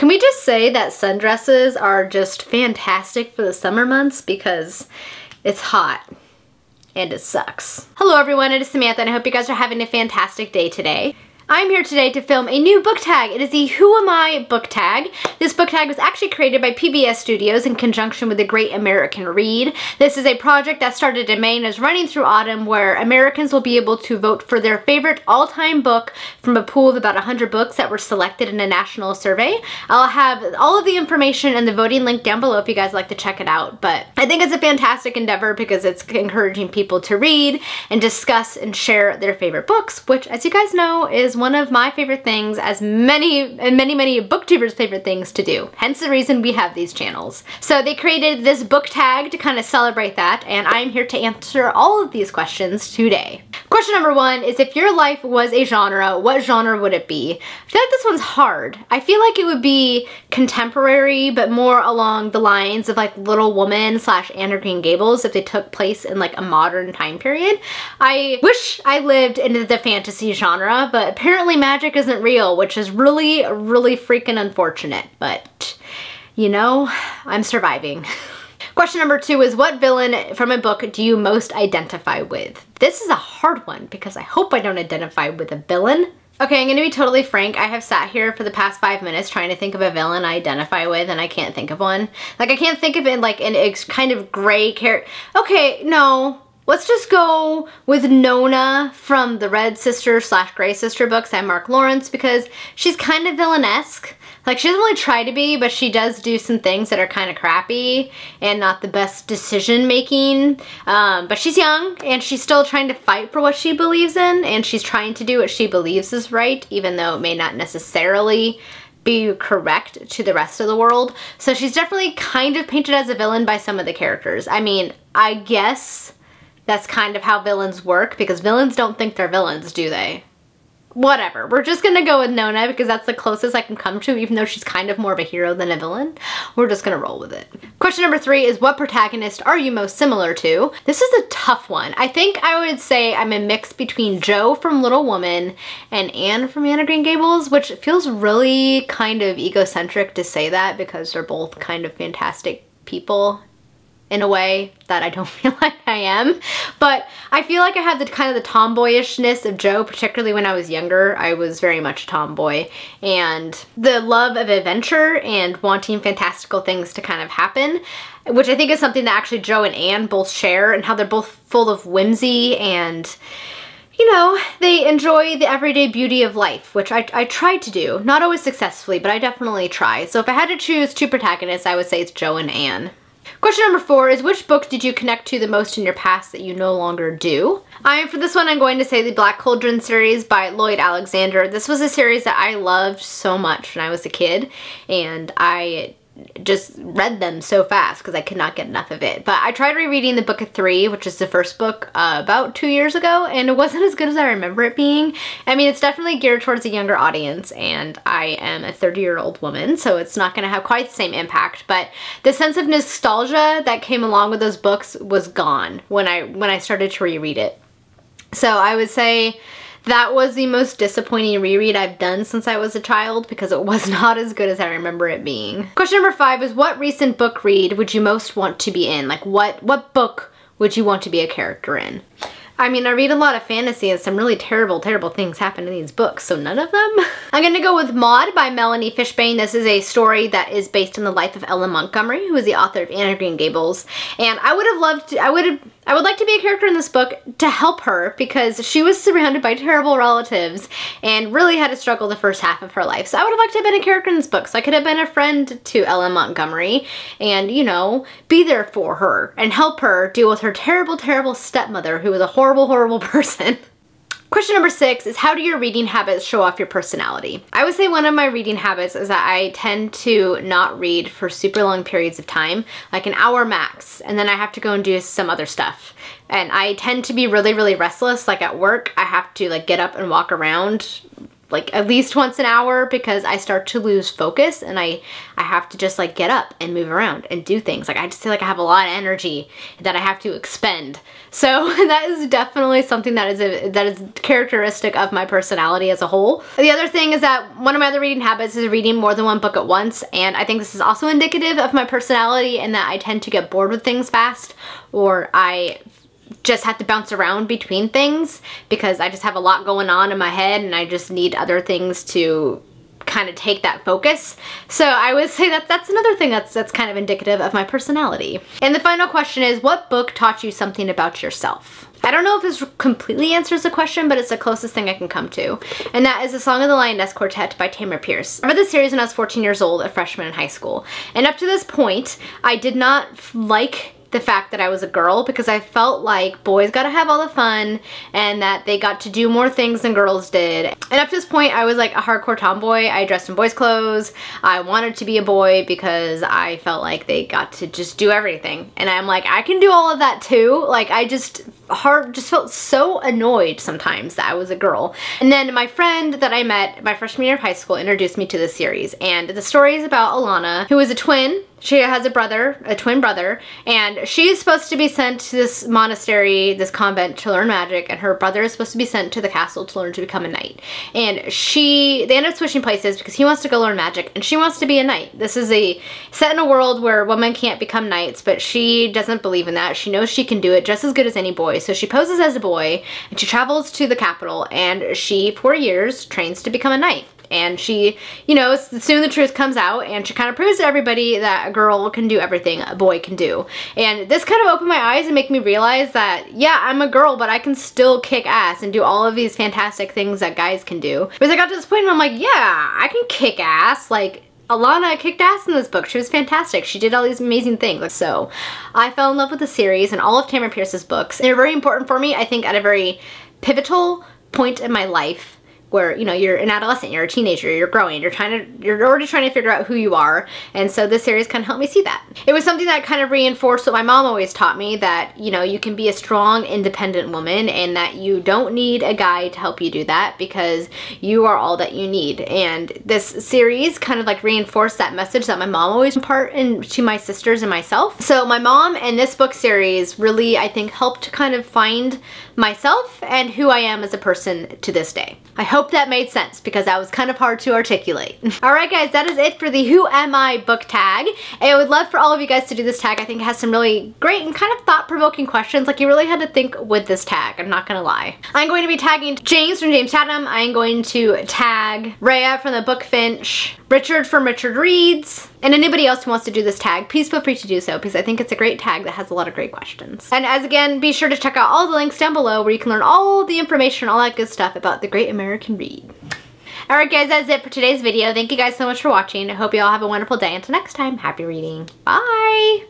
Can we just say that sundresses are just fantastic for the summer months because it's hot and it sucks. Hello everyone, it is Samantha and I hope you guys are having a fantastic day today. I'm here today to film a new book tag. It is the Who Am I book tag. This book tag was actually created by PBS Studios in conjunction with the Great American Read. This is a project that started in May and is running through autumn, where Americans will be able to vote for their favorite all-time book from a pool of about 100 books that were selected in a national survey. I'll have all of the information and the voting link down below if you guys like to check it out. But I think it's a fantastic endeavor because it's encouraging people to read and discuss and share their favorite books, which, as you guys know, is one of my favorite things, as many booktubers' favorite things to do. Hence the reason we have these channels. So they created this book tag to kind of celebrate that, and I'm here to answer all of these questions today. Question number one is, if your life was a genre, what genre would it be? I feel like this one's hard. I feel like it would be contemporary, but more along the lines of like Little Woman / Anne of Green Gables if they took place in like a modern time period. I wish I lived into the fantasy genre, but apparently magic isn't real, which is really, really freaking unfortunate, but you know, I'm surviving. Question number two is, what villain from a book do you most identify with? This is a hard one because I hope I don't identify with a villain. Okay, I'm gonna be totally frank. I have sat here for the past 5 minutes trying to think of a villain I identify with, and I can't think of one. Like, I can't think of it in like an kind of gray character. Okay, no. Let's just go with Nona from the Red Sister / Gray Sister books by Mark Lawrence, because she's kind of villainesque. Like, she doesn't really try to be, but she does do some things that are kind of crappy and not the best decision making. But she's young and she's still trying to fight for what she believes in, and she's trying to do what she believes is right, even though it may not necessarily be correct to the rest of the world. So she's definitely kind of painted as a villain by some of the characters. I mean, I guess that's kind of how villains work, because villains don't think they're villains, do they? Whatever. We're just gonna go with Nona because that's the closest I can come to, even though she's kind of more of a hero than a villain. We're just gonna roll with it. Question number three is, what protagonist are you most similar to? This is a tough one. I think I would say I'm a mix between Jo from Little Woman and Anne from Anne of Green Gables, which feels really kind of egocentric to say that because they're both kind of fantastic people in a way that I don't feel like I am. But I feel like I have the kind of the tomboyishness of Jo, particularly when I was younger. I was very much a tomboy, and the love of adventure and wanting fantastical things to kind of happen, which I think is something that actually Jo and Anne both share, and how they're both full of whimsy and, you know, they enjoy the everyday beauty of life, which I try to do. Not always successfully, but I definitely try. So if I had to choose two protagonists, I would say it's Jo and Anne. Question number four is, which book did you connect to the most in your past that you no longer do? For this one, I'm going to say the Black Cauldron series by Lloyd Alexander. This was a series that I loved so much when I was a kid, and I just read them so fast because I could not get enough of it. But I tried rereading the Book of Three, which is the first book, about 2 years ago, and it wasn't as good as I remember it being. I mean, it's definitely geared towards a younger audience, and I am a 30-year-old woman, so it's not going to have quite the same impact, but the sense of nostalgia that came along with those books was gone when I started to reread it. So I would say that was the most disappointing reread I've done since I was a child, because it was not as good as I remember it being. Question number five is, what recent book read would you most want to be in? Like, what book would you want to be a character in? I mean, I read a lot of fantasy and some really terrible, terrible things happen in these books, so none of them. I'm gonna go with Maude by Melanie Fishbane. This is a story that is based on the life of Ellen Montgomery, who is the author of Anne of Green Gables. And I would like to be a character in this book to help her, because she was surrounded by terrible relatives and really had to struggle the first half of her life. So I would have liked to have been a character in this book, so I could have been a friend to Ellen Montgomery and, you know, be there for her and help her deal with her terrible, terrible stepmother, who was a horrible, horrible person. Question number six is, how do your reading habits show off your personality? I would say one of my reading habits is that I tend to not read for super long periods of time, like an hour max, and then I have to go and do some other stuff. And I tend to be really, really restless. Like at work, I have to like get up and walk around like at least once an hour because I start to lose focus and I have to just like get up and move around and do things. Like I just feel like I have a lot of energy that I have to expend. So that is definitely something that is characteristic of my personality as a whole. The other thing is that one of my other reading habits is reading more than one book at once, and I think this is also indicative of my personality in that I tend to get bored with things fast, or I just have to bounce around between things because I just have a lot going on in my head and I just need other things to kind of take that focus. So I would say that that's another thing that's kind of indicative of my personality. And the final question is, what book taught you something about yourself? I don't know if this completely answers the question, but it's the closest thing I can come to. And that is The Song of the Lioness Quartet by Tamara Pierce. I read this series when I was 14 years old, a freshman in high school. And up to this point, I did not like the fact that I was a girl because I felt like boys got to have all the fun and that they got to do more things than girls did. And up to this point, I was like a hardcore tomboy. I dressed in boys' clothes. I wanted to be a boy because I felt like they got to just do everything. And I'm like, I can do all of that too. Like I just felt so annoyed sometimes that I was a girl. And then my friend that I met my freshman year of high school introduced me to this series. And the story is about Alana, who is a twin. She has a brother, a twin brother, and she's supposed to be sent to this monastery, this convent, to learn magic, and her brother is supposed to be sent to the castle to learn to become a knight. And they end up switching places because he wants to go learn magic and she wants to be a knight. This is set in a world where women can't become knights, but she doesn't believe in that. She knows she can do it just as good as any boy. So she poses as a boy and she travels to the capital and she, for years, trains to become a knight. And she, you know, soon the truth comes out and she kind of proves to everybody that a girl can do everything a boy can do. And this kind of opened my eyes and made me realize that, yeah, I'm a girl, but I can still kick ass and do all of these fantastic things that guys can do. Because I got to this point and I'm like, yeah, I can kick ass. Like, Alana kicked ass in this book. She was fantastic. She did all these amazing things. So I fell in love with the series and all of Tamara Pierce's books. They're very important for me, I think, at a very pivotal point in my life, where, you know, you're an adolescent, you're a teenager, you're growing, you're already trying to figure out who you are. And so this series kind of helped me see that. It was something that kind of reinforced what my mom always taught me, that, you know, you can be a strong, independent woman and that you don't need a guy to help you do that because you are all that you need. And this series kind of like reinforced that message that my mom always imparted to my sisters and myself. So my mom and this book series really, I think, helped to kind of find myself and who I am as a person to this day. I hope that made sense because that was kind of hard to articulate. Alright guys, that is it for the Who Am I book tag. And I would love for all of you guys to do this tag. I think it has some really great and kind of thought-provoking questions. Like, you really had to think with this tag, I'm not gonna lie. I'm going to be tagging James from James Chatham. I'm going to tag Rhea from the book Finch, Richard from Richard Reads, and anybody else who wants to do this tag, please feel free to do so because I think it's a great tag that has a lot of great questions. And as again, be sure to check out all the links down below where you can learn all the information, all that good stuff about the great American read. Alright guys, that's it for today's video. Thank you guys so much for watching. I hope you all have a wonderful day. Until next time, happy reading. Bye!